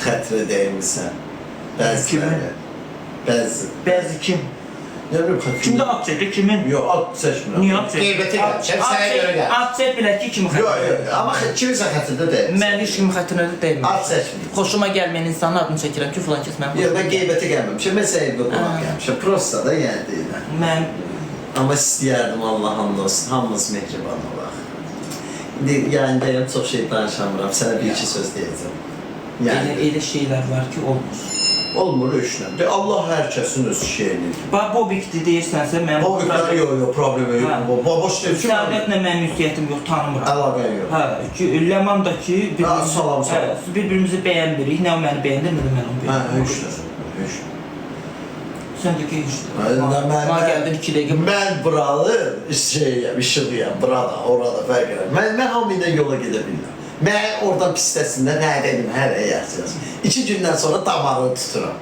xətrinə dəymirsən. Bəziləri. Bəzi kim? Ne bileyim xətrinə. Kimdə ad çəkir, kimin? Yox, ad seçmirəm. Niyə ad çəkir? Qeybəti gəlmişəm, sənə görə gəl. Ad çək bilək ki, kimin xətrinə? Yox, amma kiminsə xətrində deyil. Mən heç kimin xətrinə deyilməm. Ad seçmirəm. Xoşuma gəlməyən insanın adını çəkirəm ki, filan kəs mənim. Yox, mən qeybətə gəlməmişəm, mən səhiyyə qonaq gəlmişəm. Prosta da yəni deyiləm. Mən Amma istəyərdim Allah hamd olsun, hamımız mehriban olaq. İndi yayındayım, çox şey danışamıram, sənə bir-iki söz deyəcəm. elə şeylər var ki, olmur. Olmur işlə. Allah hər kəsin öz şeyini. Bax, Bobikdir deyirsənsə, mənim... Bobiklər yox, problemi yox. Boş deyil ki, Səadətlə mənim ünsiyyətim yox, tanımıram. əlaqən yox. Hə, ki, Ləmandakı salam. bir-birimizi bəyənmirik, nə o məni bəyəndir, nə də mən onu bəyəndir. Hə, Sən də ki, işdir. Mən gəldin 2 dəqiqə. Mən buralı şeyəm, işıqıyam, burada, orada fərq edir. Mən hamı ilə yola gedə bilmirəm. Mən oradan pistəsində nə edelim, hər yer yazır. 2 gündən sonra damarını tuturam.